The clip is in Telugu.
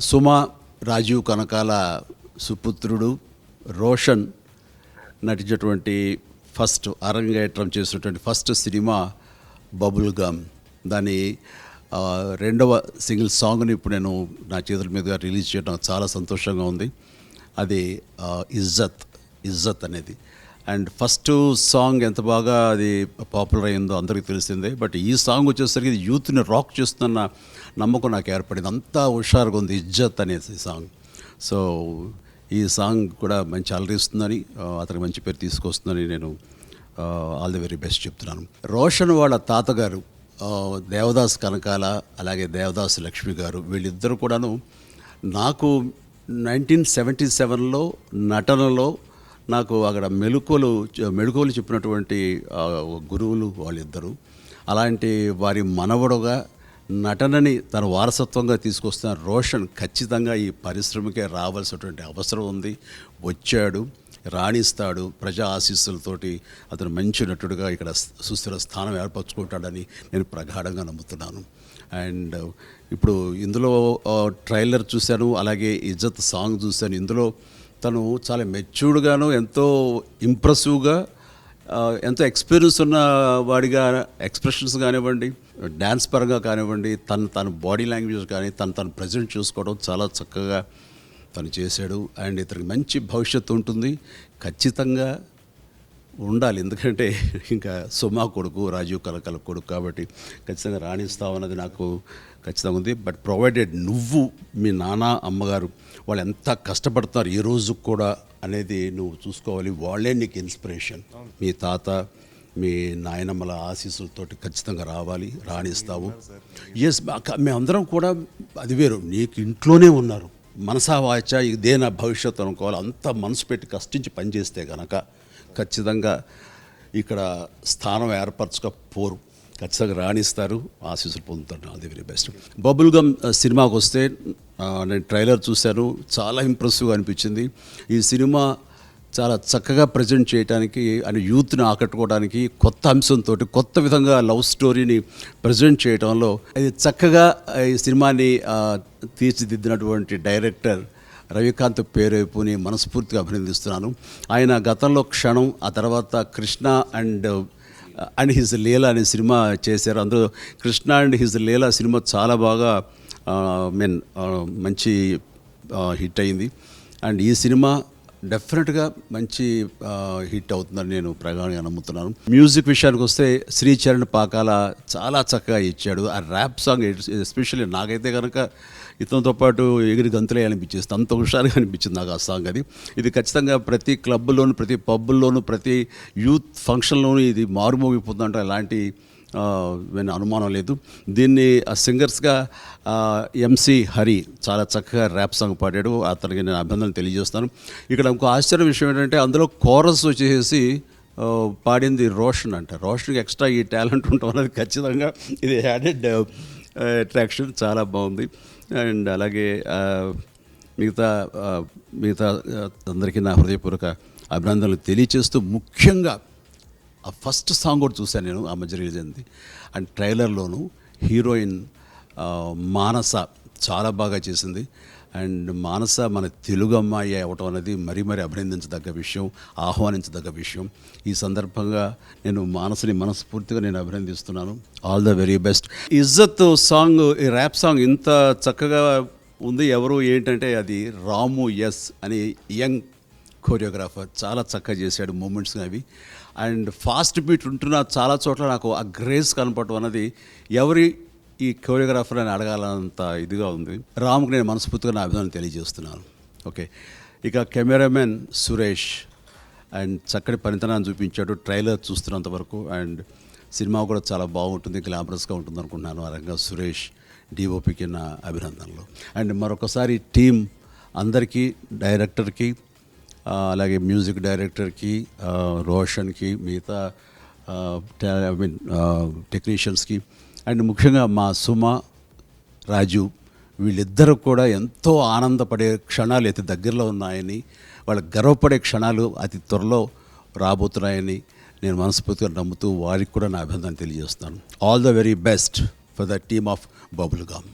సుమ రాజీవ్ కనకాల సుపుత్రుడు రోషన్ నటించినటువంటి ఫస్ట్ అరంగేట్రం చేసినటువంటి ఫస్ట్ సినిమా బబుల్ గమ్. దాని రెండవ సింగిల్ సాంగ్ని ఇప్పుడు నేను నా చేతుల మీదుగా రిలీజ్ చేయడం చాలా సంతోషంగా ఉంది. అది ఇజ్జత్ అనేది. అండ్ ఫస్ట్ సాంగ్ ఎంత బాగా అది పాపులర్ అయిందో అందరికీ తెలిసిందే. బట్ ఈ సాంగ్ వచ్చేసరికి ఇది యూత్ని రాక్ చేస్తున్న నమ్మకం నాకు ఏర్పడింది. అంతా హుషారుగా ఉంది ఇజ్జత్ అనేసి సాంగ్. సో ఈ సాంగ్ కూడా మంచి అలరిస్తుందని, అతనికి మంచి పేరు తీసుకొస్తుందని నేను ఆల్ ది వెరీ బెస్ట్ చెప్తున్నాను. రోషన్ వాళ్ళ తాతగారు దేవదాస్ కనకాల, అలాగే దేవదాస్ లక్ష్మి గారు, వీళ్ళిద్దరూ కూడాను నాకు 1977లో నటనలో నాకు అక్కడ మెళుకువలు చెప్పినటువంటి గురువులు వాళ్ళిద్దరూ. అలాంటి వారి మనవడుగా నటనని తన వారసత్వంగా తీసుకొస్తున్న రోషన్ ఖచ్చితంగా ఈ పరిశ్రమకే రావాల్సినటువంటి అవసరం ఉంది. వచ్చాడు, రాణిస్తాడు. ప్రజా ఆశీస్సులతోటి అతను మంచి నటుడుగా ఇక్కడ సుస్థిర స్థానం ఏర్పరచుకుంటాడని నేను ప్రగాఢంగా నమ్ముతున్నాను. అండ్ ఇప్పుడు ఇందులో ట్రైలర్ చూశాను, అలాగే ఇజ్జత్ సాంగ్ చూశాను. ఇందులో తను చాలా మెచ్యూర్డ్గాను, ఎంతో ఇంప్రెసివ్గా, ఎంతో ఎక్స్పీరియన్స్ ఉన్న వాడిగా ఎక్స్ప్రెషన్స్ కానివ్వండి, డ్యాన్స్ పరంగా కానివ్వండి, తన బాడీ లాంగ్వేజ్ కానీ తను ప్రజెంట్ చేసుకోవడం చాలా చక్కగా తను చేశాడు. అండ్ ఇతనికి మంచి భవిష్యత్తు ఉంటుంది, ఖచ్చితంగా ఉండాలి. ఎందుకంటే ఇంకా సుమా కొడుకు, రాజీవ్ కనకాల కొడుకు కాబట్టి ఖచ్చితంగా రాణిస్తామన్నది నాకు ఖచ్చితంగా ఉంది. బట్ ప్రొవైడెడ్ నువ్వు, మీ నాన్న, అమ్మగారు వాళ్ళు ఎంత కష్టపడుతున్నారు ఈ రోజు కూడా అనేది నువ్వు చూసుకోవాలి. వాళ్ళే నీకు ఇన్స్పిరేషన్. మీ తాత, మీ నాయనమ్మల ఆశీస్సులతోటి ఖచ్చితంగా రావాలి, రాణిస్తావు. ఎస్, మేమందరం కూడా అది వేరు. నీకు ఇంట్లోనే ఉన్నారు, మనసా వాచ ఇదే నా భవిష్యత్తు అనుకోవాలి. అంత మనసు పెట్టి కష్టించి పనిచేస్తే కనుక ఖచ్చితంగా ఇక్కడ స్థానం ఏర్పరచకపోరు, ఖచ్చితంగా రాణిస్తారు, ఆశీస్సులు పొందుతారు. అది వెరీ బెస్ట్. బబుల్ గమ్ సినిమాకి వస్తే నేను ట్రైలర్ చూశాను, చాలా ఇంప్రెసివ్గా అనిపించింది. ఈ సినిమా చాలా చక్కగా ప్రజెంట్ చేయడానికి అని యూత్ని ఆకట్టుకోవడానికి కొత్త అంశంతో కొత్త విధంగా లవ్ స్టోరీని ప్రజెంట్ చేయడంలో అది చక్కగా ఈ సినిమాని తీర్చిదిద్దినటువంటి డైరెక్టర్ రవికాంత్ పేరేపుని మనస్ఫూర్తిగా అభినందిస్తున్నాను. ఆయన గతంలో క్షణం, ఆ తర్వాత కృష్ణ అండ్ హిజ్ లీలా అనే సినిమా చేశారు. అందులో Krishna and his Leela cinema చాలా బాగా మంచి హిట్ అయింది. అండ్ ఈ సినిమా డెఫినెట్గా మంచి హిట్ అవుతుందని నేను ప్రగాఢంగా నమ్ముతున్నాను. మ్యూజిక్ విషయానికి వస్తే శ్రీచరణ్ పాకాల చాలా చక్కగా ఇచ్చాడు. ఆ ర్యాప్ సాంగ్ ఎస్పెషల్లీ నాకైతే కనుక ఇతనితో పాటు ఎగిరి గంతులే అనిపించేస్తుంది, అంత హుషారుగా అనిపించింది నాకు ఆ సాంగ్. ఇది ఖచ్చితంగా ప్రతి క్లబ్లోను, ప్రతి పబ్బుల్లోనూ, ప్రతి యూత్ ఫంక్షన్లోనూ ఇది మారుమోగిపోతుందంటే ఎలాంటి అనుమానం లేదు. దీన్ని సింగర్స్గా ఎంసీ హరి చాలా చక్కగా ర్యాప్ సాంగ్ పాడాడు. అతనికి నేను అభినందనలు తెలియజేస్తాను. ఇక్కడ ఇంకో ఆశ్చర్య విషయం ఏంటంటే అందులో కోరస్ వచ్చేసి పాడింది రోషన్ అంట. రోషన్కి ఎక్స్ట్రా ఈ టాలెంట్ ఉండటం అనేది ఖచ్చితంగా ఇది యాడెడ్ అట్రాక్షన్, చాలా బాగుంది. అండ్ అలాగే మిగతా అందరికీ నా హృదయపూర్వక అభినందనలు తెలియచేస్తూ, ముఖ్యంగా ఆ ఫస్ట్ సాంగ్ కూడా చూశాను నేను, ఆ మధ్య రిలీజ్ అయింది. అండ్ ట్రైలర్లోను హీరోయిన్ మానస చాలా బాగా చేసింది. అండ్ మానస మన తెలుగు అమ్మాయి అవ్వటం అనేది మరీ అభినందించదగ్గ విషయం, ఆహ్వానించదగ్గ విషయం. ఈ సందర్భంగా నేను మానసని మనస్ఫూర్తిగా నేను అభినందిస్తున్నాను. All the very best. ఇజ్జత్ సాంగ్, ఈ ర్యాప్ సాంగ్ ఇంత చక్కగా ఉంది. ఎవరు ఏంటంటే అది రాము ఎస్ అని యంగ్ కోరియోగ్రాఫర్ చాలా చక్కగా చేశాడు మూమెంట్స్ అవి. అండ్ ఫాస్ట్ బీట్ ఉంటున్న చాలా చోట్ల నాకు ఆ గ్రేస్ కనపడటం అన్నది ఎవరి ఈ కొరియోగ్రాఫర్ అని అడగాలన్నంత ఇదిగా ఉంది. రామ్కి నేను మనస్ఫూర్తిగా నా అభినందన తెలియజేస్తున్నాను. ఓకే, ఇక కెమెరామెన్ సురేష్ అండ్ చక్కటి పనితనాన్ని చూపించాడు ట్రైలర్ చూస్తున్నంత వరకు. అండ్ సినిమా కూడా చాలా బాగుంటుంది, గ్లామరస్గా ఉంటుంది అనుకుంటున్నాను. ఆ రకంగా సురేష్ డిఓపికి నా అభినందనలు. అండ్ మరొకసారి టీం అందరికీ, డైరెక్టర్కి, అలాగే మ్యూజిక్ డైరెక్టర్కి, రోషన్కి, మిగతా టెక్నీషియన్స్కి, అండ్ ముఖ్యంగా మా సుమ, రాజు, వీళ్ళిద్దరూ కూడా ఎంతో ఆనందపడే క్షణాలు అతి దగ్గరలో ఉన్నాయని, వాళ్ళకి గర్వపడే క్షణాలు అతి త్వరలో రాబోతున్నాయని నేను మనస్ఫూర్తిగా నమ్ముతూ వారికి కూడా నా అభినందన తెలియజేస్తున్నాను. All the very best for the team of Bubble gum.